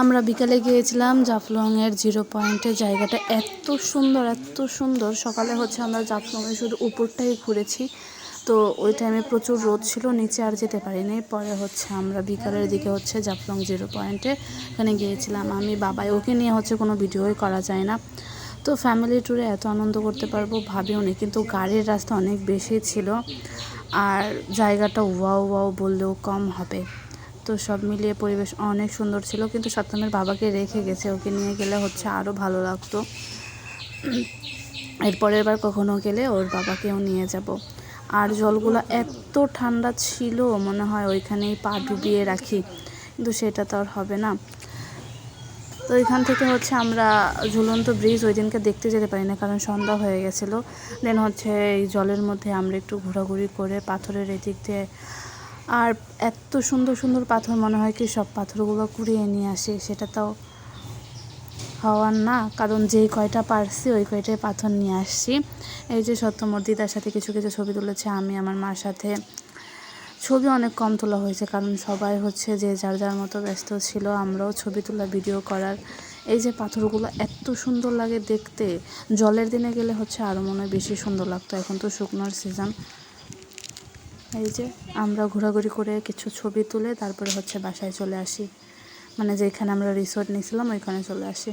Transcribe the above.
আমরা বিকালে গিয়েছিলাম জাফলংয়ের জিরো পয়েন্টে। জায়গাটা এত সুন্দর, এত সুন্দর। সকালে আমরা জাফলংয়ে শুধু উপরটাই ঘুরেছি। তো ওই টাইমে প্রচুর রোদ ছিল, নিচে আর যেতে পারিনি। পরে আমরা বিকালের দিকে জাফলং জিরো পয়েন্টে এখানে গিয়েছিলাম। আমি বাবাই, ওকে নিয়ে কোনো ভিডিওই করা যায় না। তো ফ্যামিলি ট্যুরে এত আনন্দ করতে পারবো ভাবিও নি, কিন্তু গাড়ির রাস্তা অনেক বেশি ছিল আর জায়গাটা ওয়াও ওয়াও বললেও কম হবে। তো সব মিলিয়ে পরিবেশ অনেক সুন্দর ছিল, কিন্তু সত্যমের বাবাকে রেখে গেছে, ওকে নিয়ে গেলে আরও ভালো লাগতো। এরপরের বার কখনো গেলে ওর বাবাকেও নিয়ে যাব। আর জলগুলো এত ঠান্ডা ছিল, মনে হয় ওইখানেই পা ডুবিয়ে রাখি, কিন্তু সেটা তো আর হবে না। তো এখান থেকে আমরা ঝুলন্ত ব্রিজ ওই দিনকে দেখতে যেতে পারি না, কারণ সন্ধ্যা হয়ে গেছিলো। দেন এই জলের মধ্যে আমরা একটু ঘোরাঘুরি করে পাথরের এদিক দিয়ে, আর এত সুন্দর সুন্দর পাথর, মনে হয় কি সব পাথরগুলো কুড়িয়ে নিয়ে আসি, সেটা তো হওয়ার না, কারণ যেই কয়টা পারছি ওই কয়টাই পাথর নিয়ে আসছি। এই যে সত্যমর দিদার সাথে কিছু কিছু ছবি তুলেছে, আমি আমার মার সাথে। ছবি অনেক কম তোলা হয়েছে, কারণ সবাই যে যার যার মতো ব্যস্ত ছিল। আমরাও ছবি তোলা, ভিডিও করার। এই যে পাথরগুলো এত সুন্দর লাগে দেখতে, জলের দিনে গেলে আরও মনে হয় বেশি সুন্দর লাগতো। এখন তো শুকনোর সিজন। এই যে আমরা ঘোরাঘুরি করে কিছু ছবি তুলে তারপরে বাসায় চলে আসি, মানে যেখানে আমরা রিসোর্ট নিয়েছিলাম ওইখানে চলে আসি।